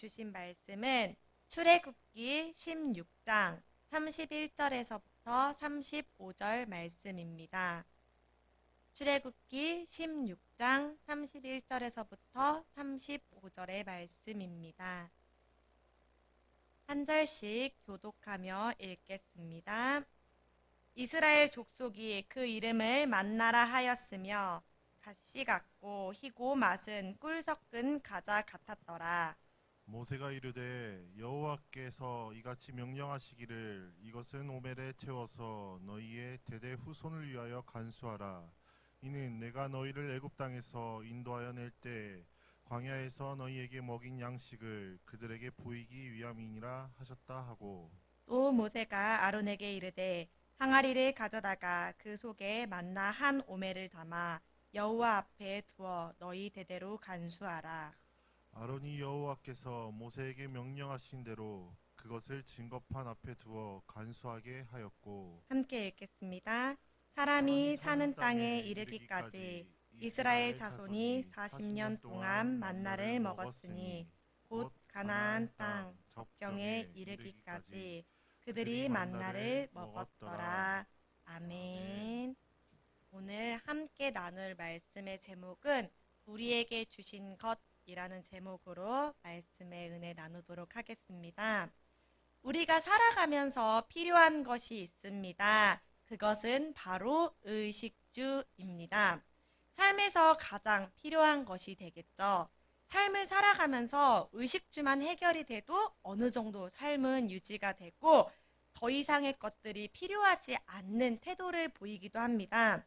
주신 말씀은 출애굽기 16장 31절에서부터 35절 말씀입니다. 출애굽기 16장 31절에서부터 35절의 말씀입니다. 한 절씩 교독하며 읽겠습니다. 이스라엘 족속이 그 이름을 만나라 하였으며 갓씨 같고 희고 맛은 꿀 섞은 가자 같았더라. 모세가 이르되 여호와께서 이같이 명령하시기를 이것은 오멜에 채워서 너희의 대대 후손을 위하여 간수하라. 이는 내가 너희를 애굽 땅에서 인도하여 낼 때 광야에서 너희에게 먹인 양식을 그들에게 보이기 위함이니라 하셨다 하고, 또 모세가 아론에게 이르되 항아리를 가져다가 그 속에 만나 한 오멜을 담아 여호와 앞에 두어 너희 대대로 간수하라. 아론이 여호와께서 모세에게 명령하신 대로 그것을 증거판 앞에 두어 간수하게 하였고, 함께 읽겠습니다. 사람이 사는 땅에 이르기까지 이스라엘 자손이 40년 동안 만나를 먹었으니 곧 가나안 땅 접경에 이르기까지 그들이 만나를 먹었더라. 아멘. 오늘 함께 나눌 말씀의 제목은 우리에게 주신 것이라는 제목으로 말씀의 은혜 나누도록 하겠습니다. 우리가 살아가면서 필요한 것이 있습니다. 그것은 바로 의식주입니다. 삶에서 가장 필요한 것이 되겠죠. 삶을 살아가면서 의식주만 해결이 돼도 어느 정도 삶은 유지가 되고 더 이상의 것들이 필요하지 않는 태도를 보이기도 합니다.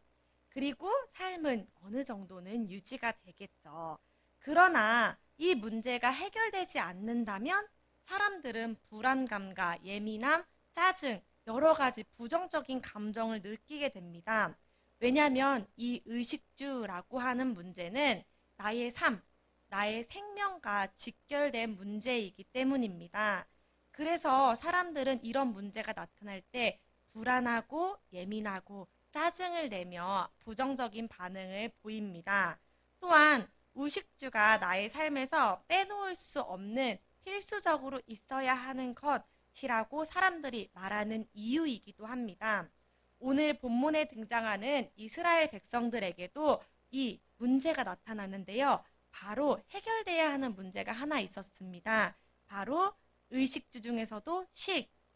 그리고 삶은 어느 정도는 유지가 되겠죠. 그러나 이 문제가 해결되지 않는다면 사람들은 불안감과 예민함, 짜증, 여러 가지 부정적인 감정을 느끼게 됩니다. 왜냐하면 이 의식주라고 하는 문제는 나의 삶, 나의 생명과 직결된 문제이기 때문입니다. 그래서 사람들은 이런 문제가 나타날 때 불안하고 예민하고 짜증을 내며 부정적인 반응을 보입니다. 또한 의식주가 나의 삶에서 빼놓을 수 없는 필수적으로 있어야 하는 것이라고 사람들이 말하는 이유이기도 합니다. 오늘 본문에 등장하는 이스라엘 백성들에게도 이 문제가 나타나는데요. 바로 해결돼야 하는 문제가 하나 있었습니다. 바로 의식주 중에서도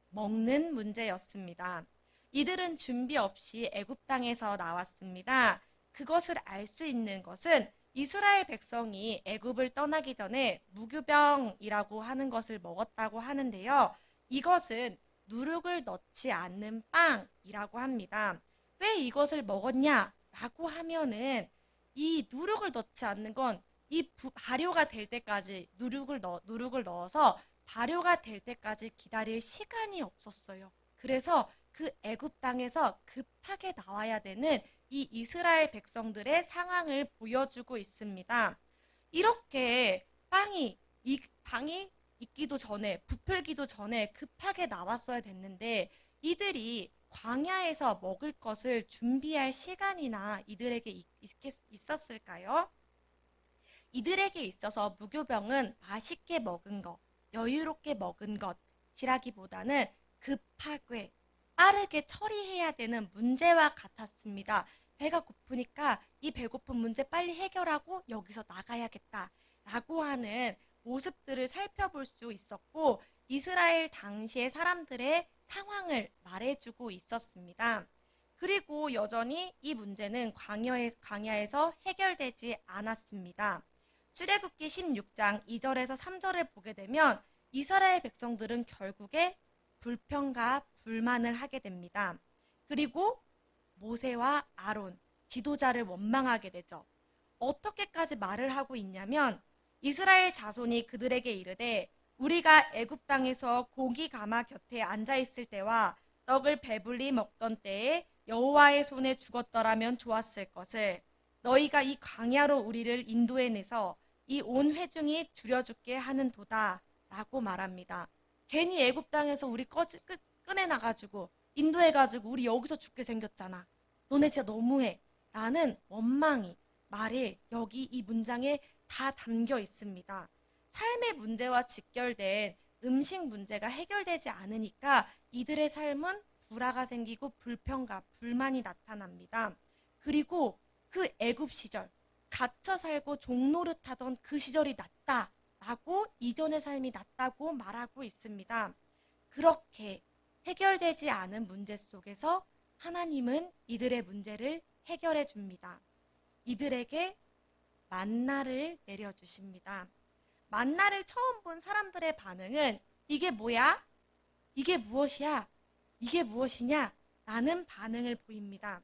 먹는 문제였습니다. 이들은 준비 없이 애굽 땅에서 나왔습니다. 그것을 알 수 있는 것은 이스라엘 백성이 애굽을 떠나기 전에 무교병이라고 하는 것을 먹었다고 하는데요. 이것은 누룩을 넣지 않는 빵이라고 합니다. 왜 이것을 먹었냐라고 하면은 이 누룩을 넣지 않는 건 이 발효가 될 때까지 누룩을 넣어서 발효가 될 때까지 기다릴 시간이 없었어요. 그래서 그 애굽 땅에서 급하게 나와야 되는 이 이스라엘 백성들의 상황을 보여주고 있습니다. 이렇게 방이 익기도 전에 부풀기도 전에 급하게 나왔어야 됐는데 이들이 광야에서 먹을 것을 준비할 시간이나 이들에게 있었을까요? 이들에게 있어서 무교병은 맛있게 먹은 것, 여유롭게 먹은 것이라기보다는 급하게 빠르게 처리해야 되는 문제와 같았습니다. 배가 고프니까 이 배고픈 문제 빨리 해결하고 여기서 나가야겠다라고 하는 모습들을 살펴볼 수 있었고 이스라엘 당시의 사람들의 상황을 말해주고 있었습니다. 그리고 여전히 이 문제는 광야에서 해결되지 않았습니다. 출애굽기 16장 2절에서 3절을 보게 되면 이스라엘 백성들은 결국에 불평과 불만을 하게 됩니다. 그리고 모세와 아론, 지도자를 원망하게 되죠. 어떻게까지 말을 하고 있냐면 이스라엘 자손이 그들에게 이르되 우리가 애굽 땅에서 고기 가마 곁에 앉아 있을 때와 떡을 배불리 먹던 때에 여호와의 손에 죽었더라면 좋았을 것을 너희가 이 광야로 우리를 인도해내서 이 온 회중이 줄여 죽게 하는도다 라고 말합니다. 괜히 애굽 땅에서 우리 꺼내놔가지고 인도해가지고 우리 여기서 죽게 생겼잖아. 너네 진짜 너무해. 라는 원망이 말에 여기 이 문장에 다 담겨 있습니다. 삶의 문제와 직결된 음식 문제가 해결되지 않으니까 이들의 삶은 불화가 생기고 불평과 불만이 나타납니다. 그리고 그 애굽 시절, 갇혀 살고 종노릇하던 그 시절이 낫다라고 이전의 삶이 낫다고 말하고 있습니다. 그렇게 해결되지 않은 문제 속에서 하나님은 이들의 문제를 해결해 줍니다. 이들에게 만나를 내려주십니다. 만나를 처음 본 사람들의 반응은 이게 뭐야? 이게 무엇이야? 이게 무엇이냐? 라는 반응을 보입니다.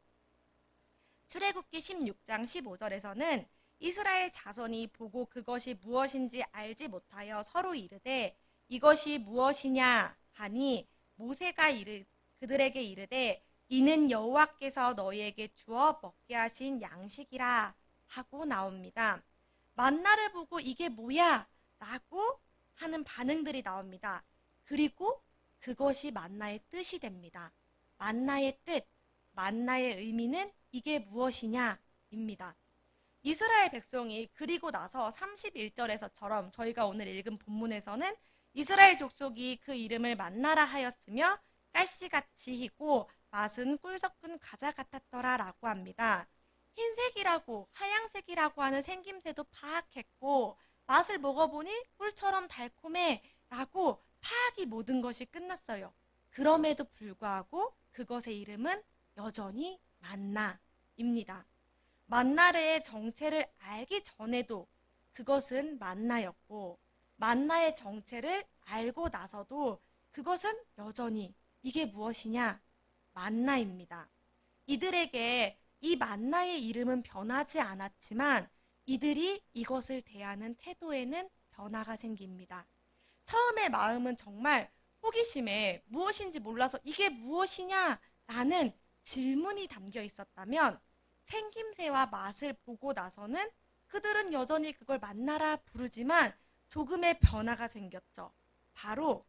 출애굽기 16장 15절에서는 이스라엘 자손이 보고 그것이 무엇인지 알지 못하여 서로 이르되 이것이 무엇이냐 하니 모세가 그들에게 이르되 이는 여호와께서 너희에게 주어 먹게 하신 양식이라 하고 나옵니다. 만나를 보고 이게 뭐야? 라고 하는 반응들이 나옵니다. 그리고 그것이 만나의 뜻이 됩니다. 만나의 뜻, 만나의 의미는 이게 무엇이냐? 입니다. 이스라엘 백성이 그리고 나서 31절에서처럼 저희가 오늘 읽은 본문에서는 이스라엘 족속이 그 이름을 만나라 하였으며 가시같이 희고 맛은 꿀 섞은 과자 같았더라 라고 합니다. 흰색이라고 하양색이라고 하는 생김새도 파악했고 맛을 먹어보니 꿀처럼 달콤해 라고 파악이 모든 것이 끝났어요. 그럼에도 불구하고 그것의 이름은 여전히 만나입니다. 만나의 정체를 알기 전에도 그것은 만나였고 만나의 정체를 알고 나서도 그것은 여전히 이게 무엇이냐? 만나입니다. 이들에게 이 만나의 이름은 변하지 않았지만 이들이 이것을 대하는 태도에는 변화가 생깁니다. 처음에 마음은 정말 호기심에 무엇인지 몰라서 이게 무엇이냐? 라는 질문이 담겨 있었다면 생김새와 맛을 보고 나서는 그들은 여전히 그걸 만나라 부르지만 조금의 변화가 생겼죠. 바로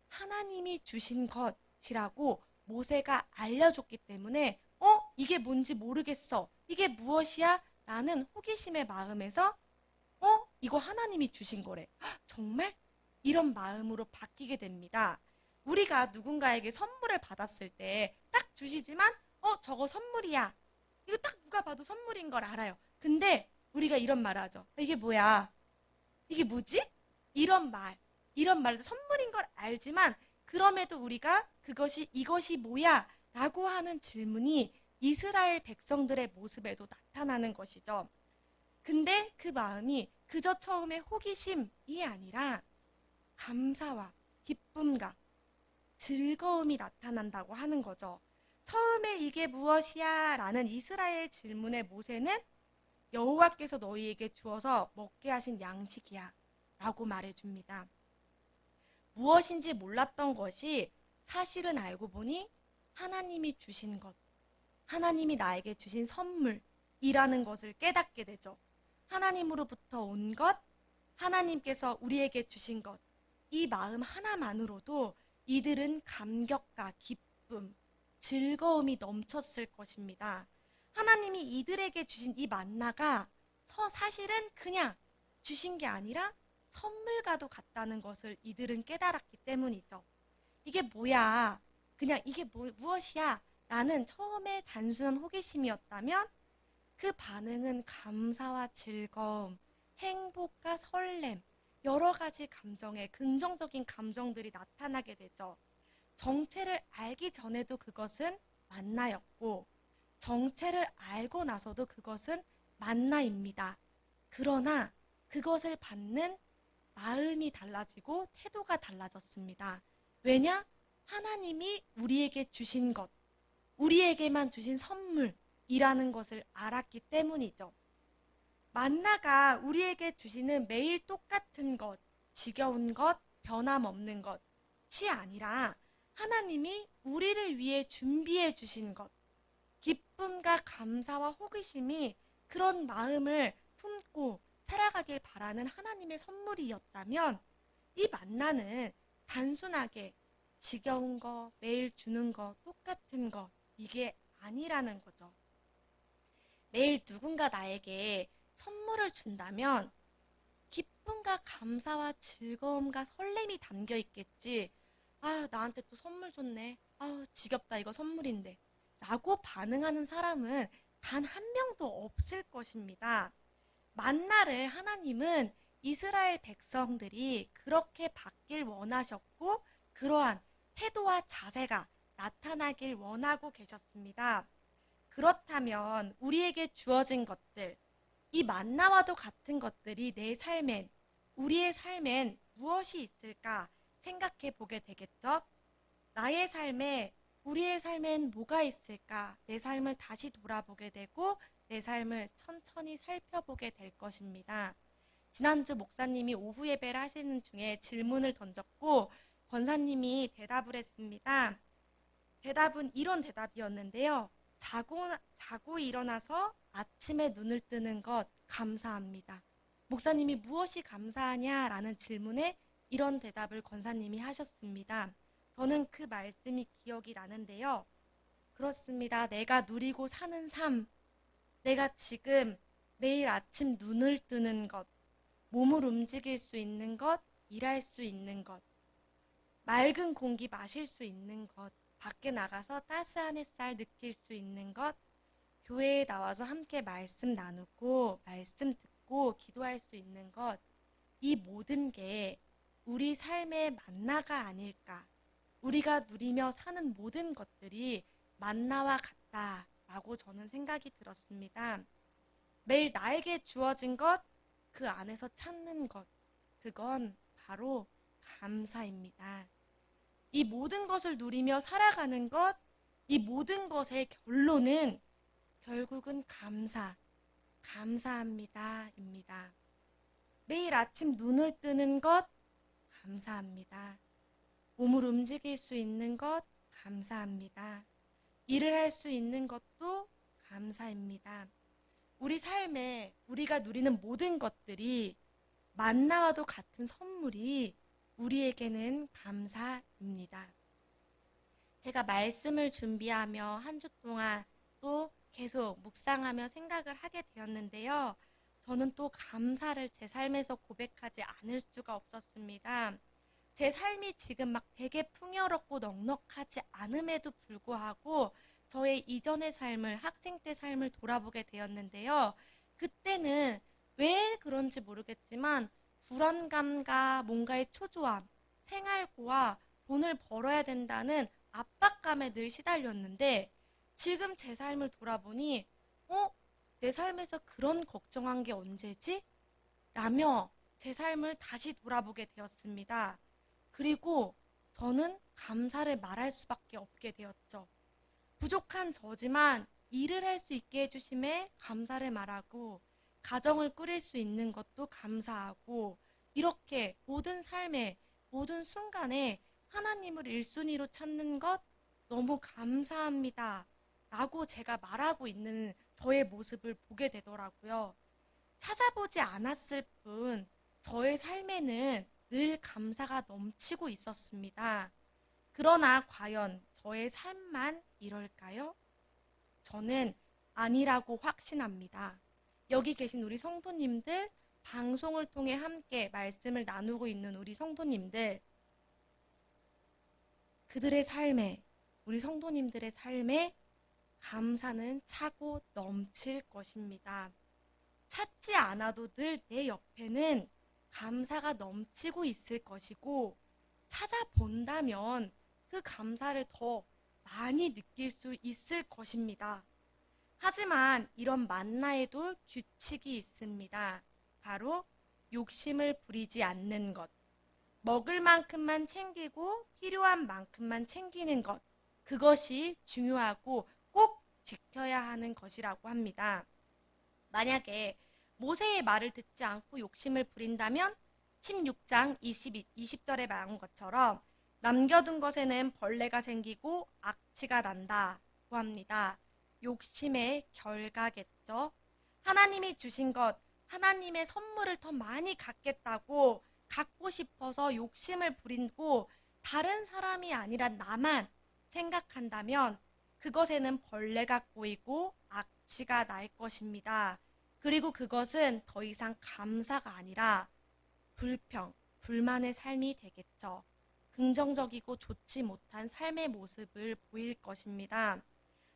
하나님이 주신 것이라고 모세가 알려줬기 때문에 이게 뭔지 모르겠어. 이게 무엇이야? 라는 호기심의 마음에서 이거 하나님이 주신 거래. 정말? 이런 마음으로 바뀌게 됩니다. 우리가 누군가에게 선물을 받았을 때 딱 주시지만 저거 선물이야. 이거 딱 누가 봐도 선물인 걸 알아요. 근데 우리가 이런 말을 하죠. 이게 뭐야? 이게 뭐지? 이런 말도 선물인 걸 알지만 그럼에도 우리가 이것이 뭐야? 라고 하는 질문이 이스라엘 백성들의 모습에도 나타나는 것이죠. 근데 그 마음이 그저 처음에 호기심이 아니라 감사와 기쁨과 즐거움이 나타난다고 하는 거죠. 처음에 이게 무엇이야? 라는 이스라엘 질문에 모세는 여호와께서 너희에게 주어서 먹게 하신 양식이야 라고 말해줍니다. 무엇인지 몰랐던 것이 사실은 알고 보니 하나님이 주신 것, 하나님이 나에게 주신 선물이라는 것을 깨닫게 되죠. 하나님으로부터 온 것, 하나님께서 우리에게 주신 것, 이 마음 하나만으로도 이들은 감격과 기쁨, 즐거움이 넘쳤을 것입니다. 하나님이 이들에게 주신 이 만나가 사실은 그냥 주신 게 아니라 선물과도 같다는 것을 이들은 깨달았기 때문이죠. 이게 뭐야? 그냥 이게 무엇이야? 라는 처음에 단순한 호기심이었다면 그 반응은 감사와 즐거움, 행복과 설렘, 여러 가지 감정의 긍정적인 감정들이 나타나게 되죠. 정체를 알기 전에도 그것은 만나였고 정체를 알고 나서도 그것은 만나입니다. 그러나 그것을 받는 마음이 달라지고 태도가 달라졌습니다. 왜냐? 하나님이 우리에게 주신 것, 우리에게만 주신 선물이라는 것을 알았기 때문이죠. 만나가 우리에게 주시는 매일 똑같은 것, 지겨운 것, 변함없는 것이 아니라 하나님이 우리를 위해 준비해 주신 것, 기쁨과 감사와 호기심이 그런 마음을 품고 살아가길 바라는 하나님의 선물이었다면 이 만나는 단순하게 지겨운 거, 매일 주는 거, 똑같은 거 이게 아니라는 거죠. 매일 누군가 나에게 선물을 준다면 기쁨과 감사와 즐거움과 설렘이 담겨 있겠지. 아, 나한테 또 선물 줬네. 아우, 지겹다. 이거 선물인데. 라고 반응하는 사람은 단 한 명도 없을 것입니다. 만나를 하나님은 이스라엘 백성들이 그렇게 받길 원하셨고, 그러한 태도와 자세가 나타나길 원하고 계셨습니다. 그렇다면 우리에게 주어진 것들, 이 만나와도 같은 것들이 내 삶엔, 우리의 삶엔 무엇이 있을까 생각해 보게 되겠죠? 나의 삶에, 우리의 삶엔 뭐가 있을까? 내 삶을 다시 돌아보게 되고 내 삶을 천천히 살펴보게 될 것입니다. 지난주 목사님이 오후 예배를 하시는 중에 질문을 던졌고 권사님이 대답을 했습니다. 대답은 이런 대답이었는데요. 자고 일어나서 아침에 눈을 뜨는 것 감사합니다. 목사님이 무엇이 감사하냐라는 질문에 이런 대답을 권사님이 하셨습니다. 저는 그 말씀이 기억이 나는데요. 그렇습니다. 내가 누리고 사는 삶, 내가 지금 매일 아침 눈을 뜨는 것, 몸을 움직일 수 있는 것, 일할 수 있는 것, 맑은 공기 마실 수 있는 것, 밖에 나가서 따스한 햇살 느낄 수 있는 것, 교회에 나와서 함께 말씀 나누고 말씀 듣고 기도할 수 있는 것, 이 모든 게 우리 삶의 만나가 아닐까. 우리가 누리며 사는 모든 것들이 만나와 같다라고 저는 생각이 들었습니다. 매일 나에게 주어진 것, 그 안에서 찾는 것, 그건 바로 감사입니다. 이 모든 것을 누리며 살아가는 것, 이 모든 것의 결론은 결국은 감사합니다입니다. 매일 아침 눈을 뜨는 것, 감사합니다. 몸을 움직일 수 있는 것, 감사합니다. 일을 할 수 있는 것도 감사입니다. 우리 삶에 우리가 누리는 모든 것들이 만나와도 같은 선물이 우리에게는 감사입니다. 제가 말씀을 준비하며 한 주 동안 또 계속 묵상하며 생각을 하게 되었는데요. 저는 또 감사를 제 삶에서 고백하지 않을 수가 없었습니다. 제 삶이 지금 막 되게 풍요롭고 넉넉하지 않음에도 불구하고 저의 이전의 삶을, 학생 때 삶을 돌아보게 되었는데요. 그때는 왜 그런지 모르겠지만 불안감과 뭔가의 초조함, 생활고와 돈을 벌어야 된다는 압박감에 늘 시달렸는데 지금 제 삶을 돌아보니 내 삶에서 그런 걱정한 게 언제지? 라며 제 삶을 다시 돌아보게 되었습니다. 그리고 저는 감사를 말할 수밖에 없게 되었죠. 부족한 저지만 일을 할 수 있게 해주심에 감사를 말하고 가정을 꾸릴 수 있는 것도 감사하고 이렇게 모든 삶의 모든 순간에 하나님을 1순위로 찾는 것 너무 감사합니다. 라고 제가 말하고 있는 저의 모습을 보게 되더라고요. 찾아보지 않았을 뿐 저의 삶에는 늘 감사가 넘치고 있었습니다. 그러나 과연 저의 삶만 이럴까요? 저는 아니라고 확신합니다. 여기 계신 우리 성도님들, 방송을 통해 함께 말씀을 나누고 있는 우리 성도님들, 그들의 삶에, 우리 성도님들의 삶에 감사는 차고 넘칠 것입니다. 찾지 않아도 늘 내 옆에는 감사가 넘치고 있을 것이고 찾아본다면 그 감사를 더 많이 느낄 수 있을 것입니다. 하지만 이런 만나에도 규칙이 있습니다. 바로 욕심을 부리지 않는 것, 먹을 만큼만 챙기고 필요한 만큼만 챙기는 것, 그것이 중요하고 꼭 지켜야 하는 것이라고 합니다. 만약에 모세의 말을 듣지 않고 욕심을 부린다면 16장 20절에 말한 것처럼 남겨둔 것에는 벌레가 생기고 악취가 난다고 합니다. 욕심의 결과겠죠. 하나님이 주신 것, 하나님의 선물을 더 많이 갖겠다고 갖고 싶어서 욕심을 부리고 다른 사람이 아니라 나만 생각한다면 그것에는 벌레가 꼬이고 악취가 날 것입니다. 그리고 그것은 더 이상 감사가 아니라 불평, 불만의 삶이 되겠죠. 긍정적이고 좋지 못한 삶의 모습을 보일 것입니다.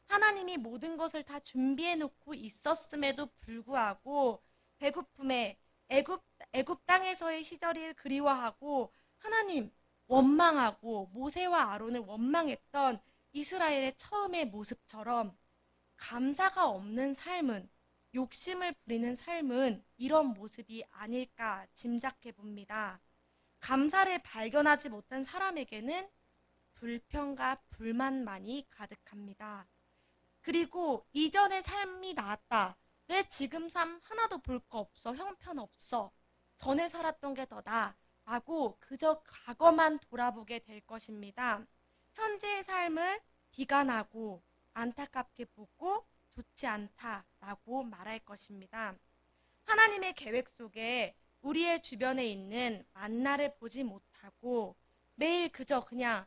하나님이 모든 것을 다 준비해 놓고 있었음에도 불구하고 배고픔에 애굽 땅에서의 시절을 그리워하고 하나님 원망하고 모세와 아론을 원망했던 이스라엘의 처음의 모습처럼 감사가 없는 삶은, 욕심을 부리는 삶은 이런 모습이 아닐까 짐작해 봅니다. 감사를 발견하지 못한 사람에게는 불평과 불만만이 가득합니다. 그리고 이전의 삶이 나았다. 왜 지금 삶 하나도 볼 거 없어? 형편없어. 전에 살았던 게 더 나아. 라고 그저 과거만 돌아보게 될 것입니다. 현재의 삶을 비관하고 안타깝게 보고 좋지 않다라고 말할 것입니다. 하나님의 계획 속에 우리의 주변에 있는 만나를 보지 못하고 매일 그저 그냥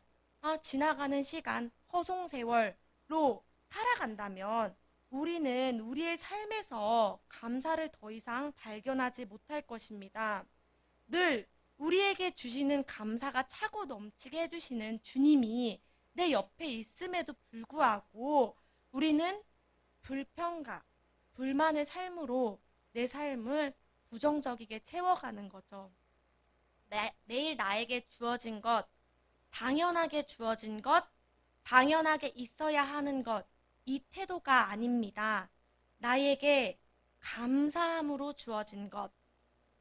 지나가는 시간, 허송세월로 살아간다면 우리는 우리의 삶에서 감사를 더 이상 발견하지 못할 것입니다. 늘 우리에게 주시는 감사가 차고 넘치게 해주시는 주님이 내 옆에 있음에도 불구하고 우리는 불평과 불만의 삶으로 내 삶을 부정적이게 채워가는 거죠. 매일 나에게 주어진 것, 당연하게 주어진 것, 당연하게 있어야 하는 것, 이 태도가 아닙니다. 나에게 감사함으로 주어진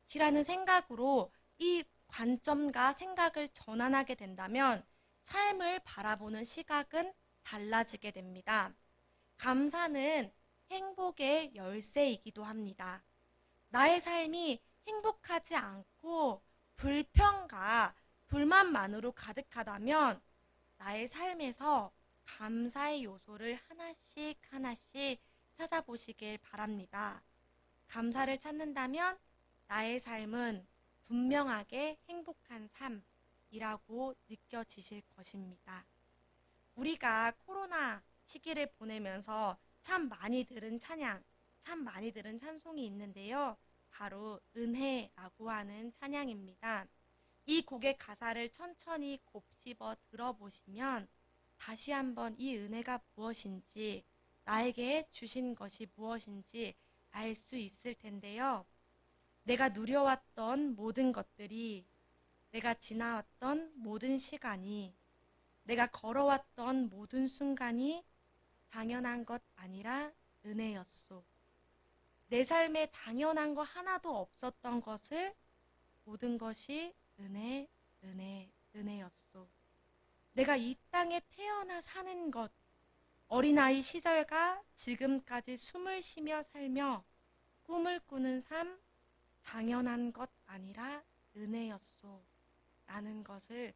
것이라는 생각으로 이 관점과 생각을 전환하게 된다면 삶을 바라보는 시각은 달라지게 됩니다. 감사는 행복의 열쇠이기도 합니다. 나의 삶이 행복하지 않고 불평과 불만만으로 가득하다면 나의 삶에서 감사의 요소를 하나씩 하나씩 찾아보시길 바랍니다. 감사를 찾는다면 나의 삶은 분명하게 행복한 삶이라고 느껴지실 것입니다. 우리가 코로나 시기를 보내면서 참 많이 들은 찬양, 참 많이 들은 찬송이 있는데요. 바로 은혜라고 하는 찬양입니다. 이 곡의 가사를 천천히 곱씹어 들어보시면 다시 한번 이 은혜가 무엇인지, 나에게 주신 것이 무엇인지 알 수 있을 텐데요. 내가 누려왔던 모든 것들이, 내가 지나왔던 모든 시간이, 내가 걸어왔던 모든 순간이 당연한 것 아니라 은혜였소. 내 삶에 당연한 거 하나도 없었던 것을 모든 것이 은혜였소. 내가 이 땅에 태어나 사는 것, 어린아이 시절과 지금까지 숨을 쉬며 살며 꿈을 꾸는 삶, 당연한 것 아니라 은혜였소. 라는 것을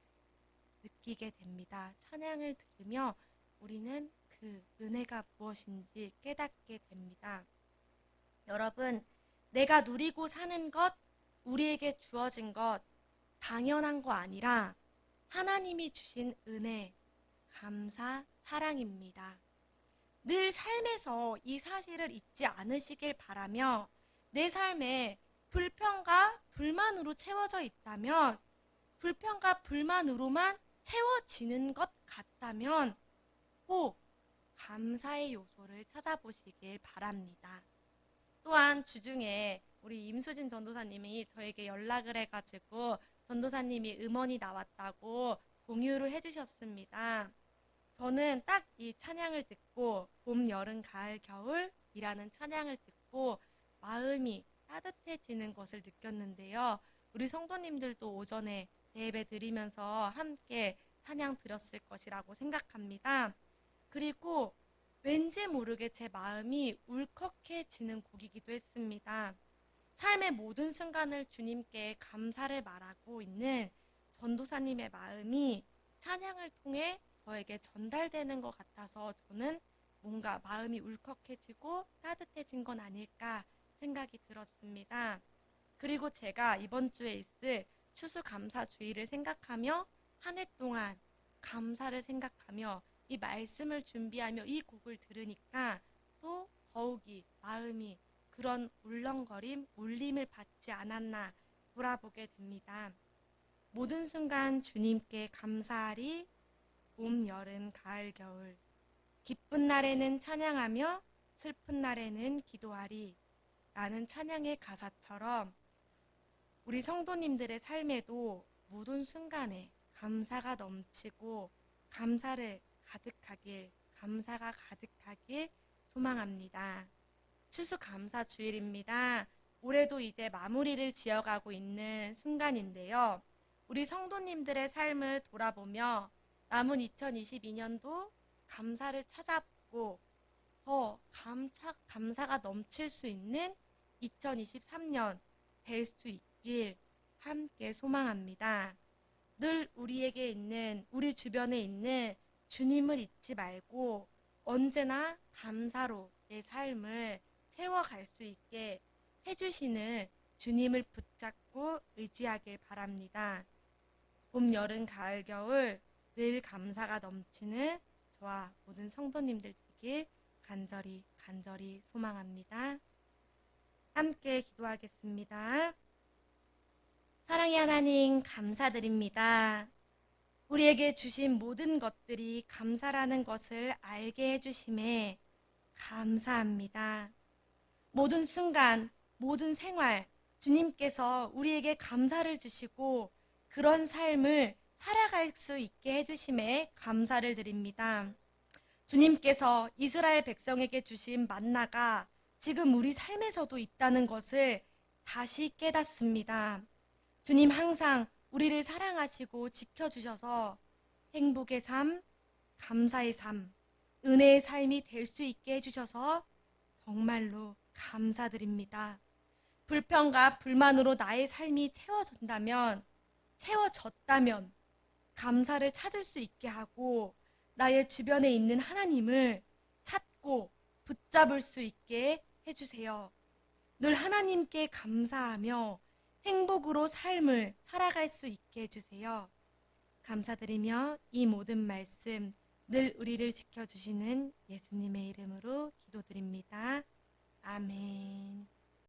느끼게 됩니다. 찬양을 들으며 우리는 그 은혜가 무엇인지 깨닫게 됩니다. 여러분, 내가 누리고 사는 것, 우리에게 주어진 것, 당연한 거 아니라 하나님이 주신 은혜, 감사, 사랑입니다. 늘 삶에서 이 사실을 잊지 않으시길 바라며 내 삶에 불평과 불만으로 채워져 있다면, 불평과 불만으로만 채워지는 것 같다면 꼭 감사의 요소를 찾아보시길 바랍니다. 또한 주중에 우리 임수진 전도사님이 저에게 연락을 해가지고 전도사님이 음원이 나왔다고 공유를 해주셨습니다. 저는 딱 이 찬양을 듣고 봄, 여름, 가을, 겨울이라는 찬양을 듣고 마음이 따뜻해지는 것을 느꼈는데요. 우리 성도님들도 오전에 예배 드리면서 함께 찬양 드렸을 것이라고 생각합니다. 그리고 왠지 모르게 제 마음이 울컥해지는 곡이기도 했습니다. 삶의 모든 순간을 주님께 감사를 말하고 있는 전도사님의 마음이 찬양을 통해 저에게 전달되는 것 같아서 저는 뭔가 마음이 울컥해지고 따뜻해진 건 아닐까 생각이 들었습니다. 그리고 제가 이번 주에 있을 추수감사주의를 생각하며 한 해 동안 감사를 생각하며 이 말씀을 준비하며 이 곡을 들으니까 또 더욱이 마음이 그런 울렁거림, 울림을 받지 않았나 돌아보게 됩니다. 모든 순간 주님께 감사하리. 봄, 여름, 가을, 겨울. 기쁜 날에는 찬양하며 슬픈 날에는 기도하리. 라는 찬양의 가사처럼 우리 성도님들의 삶에도 모든 순간에 감사가 넘치고 감사가 가득하길 소망합니다. 추수감사주일입니다. 올해도 이제 마무리를 지어가고 있는 순간인데요. 우리 성도님들의 삶을 돌아보며 남은 2022년도 감사를 찾아보고 더 감사가 넘칠 수 있는 2023년 될 수 있길 함께 소망합니다. 늘 우리 주변에 있는 주님을 잊지 말고 언제나 감사로 내 삶을 채워갈 수 있게 해주시는 주님을 붙잡고 의지하길 바랍니다. 봄, 여름, 가을, 겨울 늘 감사가 넘치는 저와 모든 성도님들 되길 간절히 소망합니다. 함께 기도하겠습니다. 사랑의 하나님, 감사드립니다. 우리에게 주신 모든 것들이 감사라는 것을 알게 해주심에 감사합니다. 모든 순간, 모든 생활, 주님께서 우리에게 감사를 주시고 그런 삶을 살아갈 수 있게 해주심에 감사를 드립니다. 주님께서 이스라엘 백성에게 주신 만나가 지금 우리 삶에서도 있다는 것을 다시 깨닫습니다. 주님 항상 우리를 사랑하시고 지켜주셔서 행복의 삶, 감사의 삶, 은혜의 삶이 될 수 있게 해주셔서 정말로 감사드립니다. 불평과 불만으로 나의 삶이 채워졌다면 감사를 찾을 수 있게 하고 나의 주변에 있는 하나님을 찾고 붙잡을 수 있게 해주세요. 늘 하나님께 감사하며 행복으로 삶을 살아갈 수 있게 해주세요. 감사드리며 이 모든 말씀 늘 우리를 지켜주시는 예수님의 이름으로 기도드립니다. 아멘.